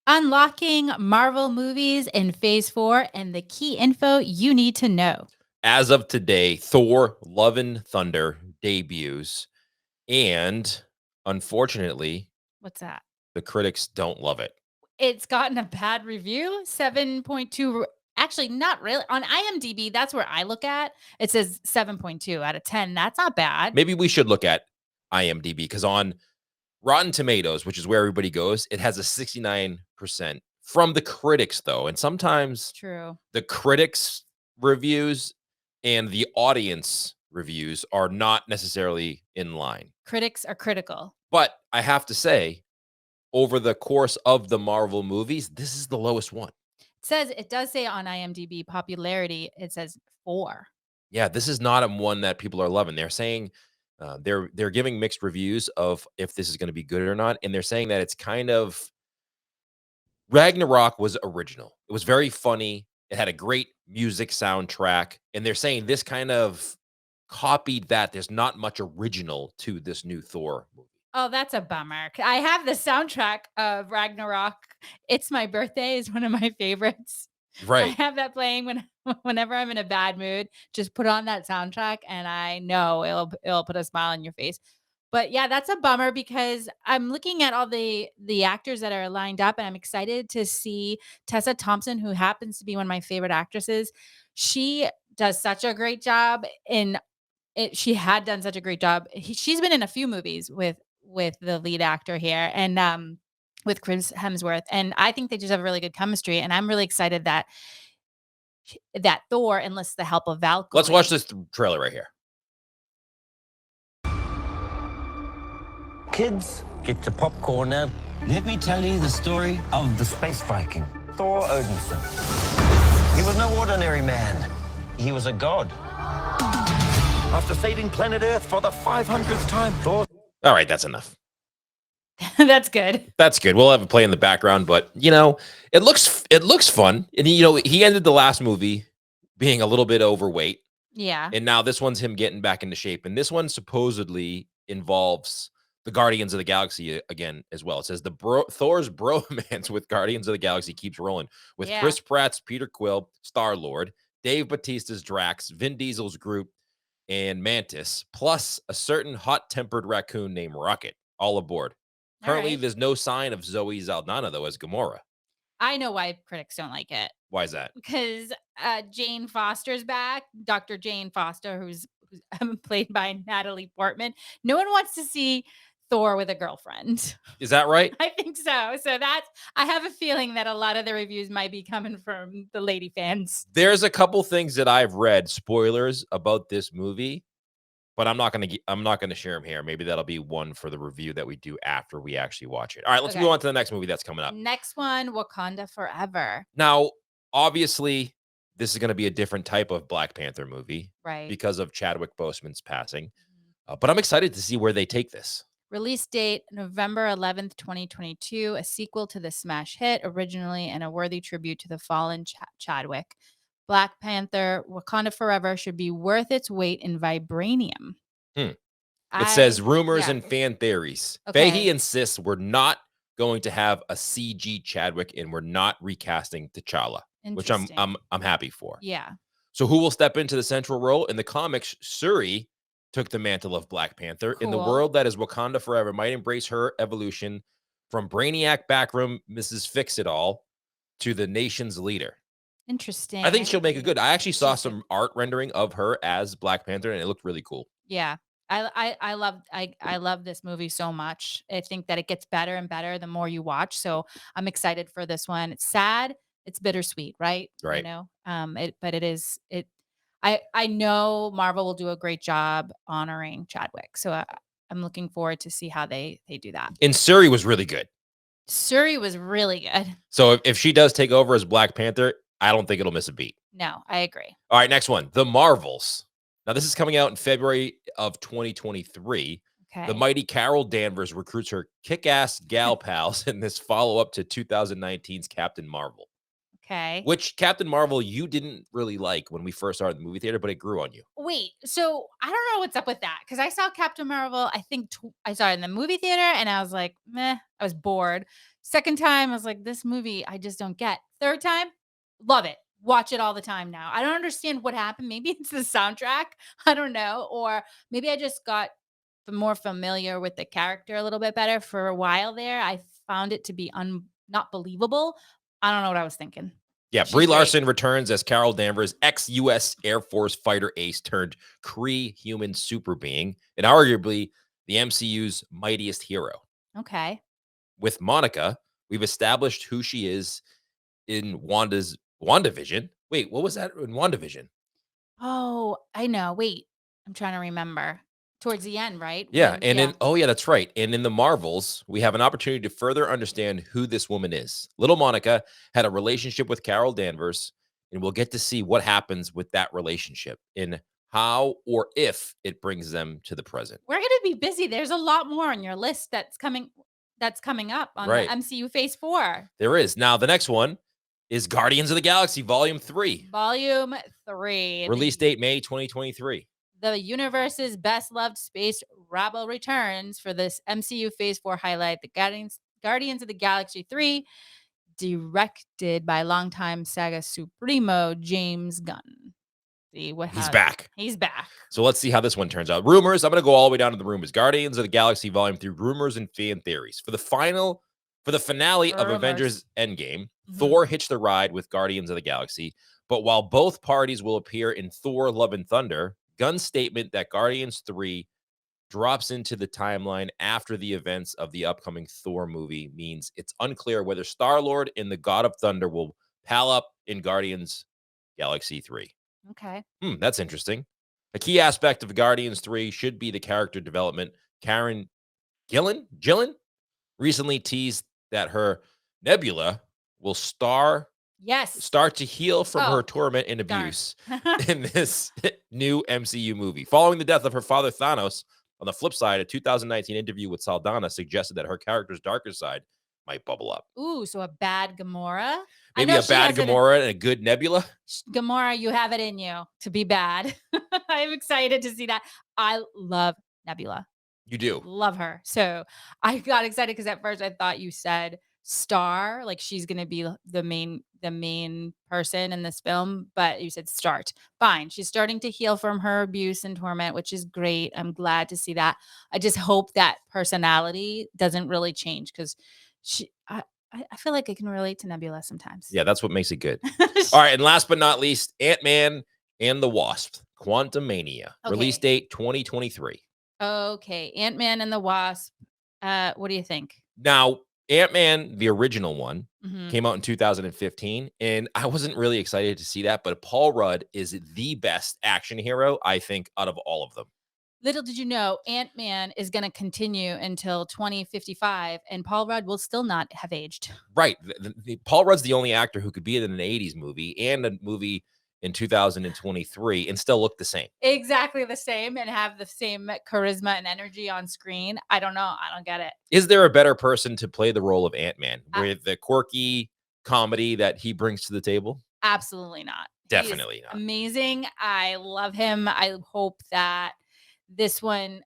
Unlocking Marvel movies in Phase 4 and the key info you need to know. As of today, Thor: Love and Thunder debuts, and unfortunately, What's that? the critics don't love it. It's gotten a bad review, 7.2. Actually, not really. On IMDb, that's where I look at. It says 7.2 out of 10. That's not bad. Maybe we should look at IMDb because on Rotten Tomatoes, which is where everybody goes, it has a 69% from the critics, though. And sometimes True. the critics' reviews and the audience reviews are not necessarily in line. Critics are critical. But I have to say, over the course of the Marvel movies, this is the lowest one. It does say on IMDb popularity, it says 4. Yeah, this is not one that people are loving. They're saying they're giving mixed reviews of if this is going to be good or not, and they're saying that it's kind of Ragnarok was original. It was very funny. It had a great music soundtrack, and they're saying this kind of copied that. There's not much original to this new Thor movie. Oh, that's a bummer. I have the soundtrack of Ragnarok. It's My Birthday is one of my favorites. I Right. have that playing whenever I'm in a bad mood. Just put on that soundtrack, and I know it'll put a smile on your face. But yeah, that's a bummer because I'm looking at all the actors that are lined up, and I'm excited to see Tessa Thompson, who happens to be one of my favorite actresses. She does such a great job in it. She had done such a great job. She's been in a few movies with the lead actor here, and with Chris Hemsworth, and I think they just have a really good chemistry. And I'm really excited that Thor enlists the help of Valkyrie. Let's watch this trailer right here. Kids, get your popcorn now. Let me tell you the story of the space Viking, Thor Odinson. He was no ordinary man. He was a god. After saving planet Earth for the 500th time, Thor... All right, that's enough. That's good. That's good. We'll have it play in the background, but it looks fun. And he ended the last movie being a little bit overweight. Yeah. And now this one's him getting back into shape. And this one supposedly involves the Guardians of the Galaxy again as well. It says Thor's bromance with Guardians of the Galaxy keeps rolling with Chris Pratt's Peter Quill, Star-Lord, Dave Bautista's Drax, Vin Diesel's Groot, and Mantis, plus a certain hot-tempered raccoon named Rocket, all aboard. Currently, there's no sign of Zoe Saldana, though, as Gamora. I know why critics don't like it. Why is that? Because Jane Foster's back, Dr. Jane Foster, who's played by Natalie Portman. No one wants to see Thor with a girlfriend. Is that right? I think so. So I have a feeling that a lot of the reviews might be coming from the lady fans. There's a couple things that I've read, spoilers about this movie, but I'm not gonna share them here. Maybe that'll be one for the review that we do after we actually watch it. All right, let's move on to the next movie that's coming up. Next one, Wakanda Forever. Now, obviously, this is going to be a different type of Black Panther movie, right? Because of Chadwick Boseman's passing. But I'm excited to see where they take this. Release date November 11th, 2022. A sequel to the smash hit originally and a worthy tribute to the fallen Chadwick. Black Panther, Wakanda Forever should be worth its weight in vibranium. It says rumors and fan theories. Okay. Fahey insists we're not going to have a CG Chadwick and we're not recasting T'Challa, which I'm happy for. Yeah. So who will step into the central role? In the comics, Shuri took the mantle of Black Panther. Cool. In the world that is Wakanda Forever might embrace her evolution from Brainiac backroom Mrs. Fix-It-All to the nation's leader. Interesting. I think she'll make it good. I actually saw some art rendering of her as Black Panther, and it looked really cool. Yeah. I love this movie so much. I think that it gets better and better the more you watch. So I'm excited for this one. It's sad. It's bittersweet, right? Right. But it is. I know Marvel will do a great job honoring Chadwick. So I'm looking forward to see how they do that. And Shuri was really good. Shuri was really good. So if she does take over as Black Panther, I don't think it'll miss a beat. No, I agree. All right, next one. The Marvels. Now, this is coming out in February of 2023. Okay. The mighty Carol Danvers recruits her kick-ass gal pals in this follow-up to 2019's Captain Marvel. Okay. Which Captain Marvel you didn't really like when we first started the movie theater, but it grew on you. Wait, so I don't know what's up with that because I saw Captain Marvel, I think I saw it in the movie theater and I was like, meh, I was bored. Second time, I was like, this movie, I just don't get. Third time, love it. Watch it all the time now. I don't understand what happened. Maybe it's the soundtrack. I don't know. Or maybe I just got more familiar with the character a little bit better for a while there. I found it to be not believable. I don't know what I was thinking. Yeah, She's Brie great. Larson returns as Carol Danvers, ex-U.S. Air Force fighter ace turned Kree human super being, and arguably the MCU's mightiest hero. Okay. With Monica, we've established who she is in WandaVision. Wait, what was that in WandaVision? Oh, I know. Wait, I'm trying to remember. Towards the end, right? Yeah, that's right. And in the Marvels, we have an opportunity to further understand who this woman is. Little Monica had a relationship with Carol Danvers, and we'll get to see what happens with that relationship and how or if it brings them to the present. We're gonna be busy. There's a lot more on your list that's coming up on the Right. MCU Phase 4. There is. Now, the next one is Guardians of the Galaxy Volume 3. Volume 3. Release date May 2023. The universe's best loved space rabble returns for this MCU Phase 4 highlight. The Guardians of the Galaxy 3, directed by longtime saga supremo James Gunn. He's back. He's back. So let's see how this one turns out. Rumors. I'm going to go all the way down to the rumors. Guardians of the Galaxy Volume 3 rumors and fan theories. For the finale of Avengers Endgame, Thor hitched the ride with Guardians of the Galaxy. But while both parties will appear in Thor: Love and Thunder, Gunn's statement that Guardians 3 drops into the timeline after the events of the upcoming Thor movie means it's unclear whether Star-Lord and the God of Thunder will pal up in Guardians Galaxy 3. Okay. That's interesting. A key aspect of Guardians 3 should be the character development. Karen Gillan recently teased that her Nebula will start to heal from her torment and abuse in this new MCU movie. Following the death of her father Thanos, on the flip side, a 2019 interview with Saldana suggested that her character's darker side might bubble up. Ooh, so a bad Gamora? Maybe a bad Gamora and a good Nebula? Gamora, you have it in you to be bad. I'm excited to see that. I love Nebula. You do? Love her. So I got excited because at first I thought you said Star, like she's going to be the main person in this film, but you said start. Fine. She's starting to heal from her abuse and torment, which is great. I'm glad to see that. I just hope that personality doesn't really change because I feel like I can relate to Nebula sometimes. Yeah, that's what makes it good. All right, and last but not least, AntMan and the Wasp: Quantumania. Okay. Release date 2023. Okay, AntMan and the Wasp. What do you think? Now, AntMan, the original one, came out in 2015, and I wasn't really excited to see that, but Paul Rudd is the best action hero, I think, out of all of them. Little did you know, Ant-Man is going to continue until 2055, and Paul Rudd will still not have aged. Right. Paul Rudd's the only actor who could be in an 80s movie and a movie in 2023 and still look the same. Exactly the same and have the same charisma and energy on screen. I don't know. I don't get it. Is there a better person to play the role of Ant-Man with the quirky comedy that he brings to the table? Absolutely not. Definitely not. Amazing. I love him. I hope that this one,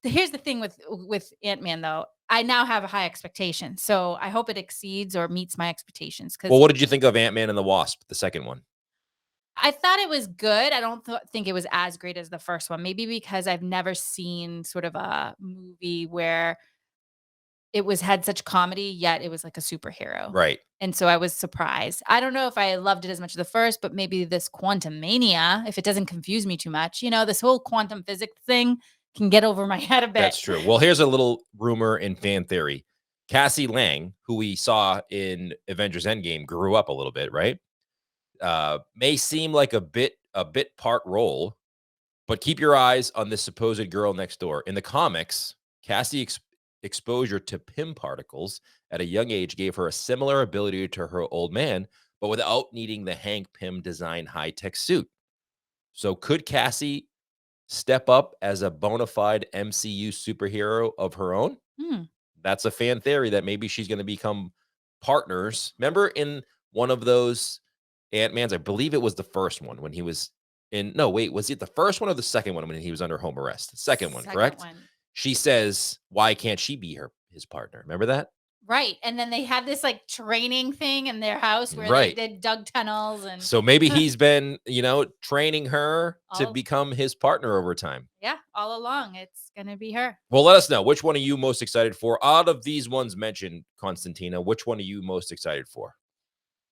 here's the thing with Ant-Man though. I now have a high expectation. So I hope it exceeds or meets my expectations. Well, what did you think of Ant-Man and the Wasp, the second one? I thought it was good. I don't think it was as great as the first one. Maybe because I've never seen sort of a movie where it had such comedy, yet it was like a superhero. Right. And so I was surprised. I don't know if I loved it as much as the first, but maybe this Quantumania, if it doesn't confuse me too much, this whole quantum physics thing can get over my head a bit. That's true. Well, here's a little rumor and fan theory. Cassie Lang, who we saw in Avengers Endgame, grew up a little bit, right? May seem like a bit part role, but keep your eyes on this supposed girl next door. In the comics, Cassie exposure to Pym particles at a young age gave her a similar ability to her old man, but without needing the Hank Pym design high-tech suit. So could Cassie step up as a bona fide MCU superhero of her own? That's a fan theory that maybe she's going to become partners. Remember in one of those Ant-Man's, I believe it was the first one when he was was it the first one or the second one when he was under home arrest? The second one, correct? She says, why can't she be his partner? Remember that? Right. And then they had this like training thing in their house where Right. they dug tunnels and So maybe he's been, training her to All- become his partner over time. yeah, all along it's gonna be her. Well, let us know, which one are you most excited for out of these ones mentioned, Constantina? Which one are you most excited for?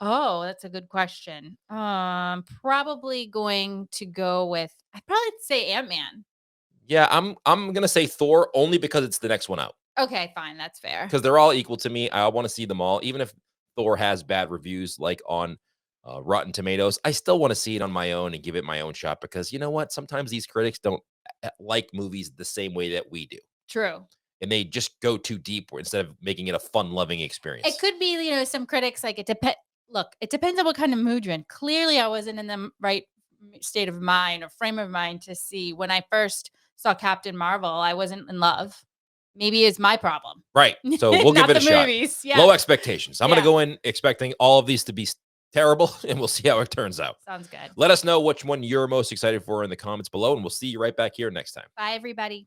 Oh, that's a good question. Probably going to go with I'd probably say Ant-Man. Yeah, I'm gonna say Thor only because it's the next one out. Okay, fine, that's fair. Because they're all equal to me. I want to see them all, even if Thor has bad reviews, like on Rotten Tomatoes. I still want to see it on my own and give it my own shot because you know what? Sometimes these critics don't like movies the same way that we do, True. and they just go too deep instead of making it a fun, loving It experience. could be, some critics like it depend look, it depends on what kind of mood you're in. Clearly, I wasn't in the right state of mind or frame of mind to see when I first saw Captain Marvel, I wasn't in love. Maybe it's my problem. Right. So we'll give Not it a the shot. movies. Yeah. Low expectations. I'm going to Yeah. go in expecting all of these to be terrible, and we'll see how it turns out. Sounds good. Let us know which one you're most excited for in the comments below, and we'll see you right back here next time. Bye, everybody.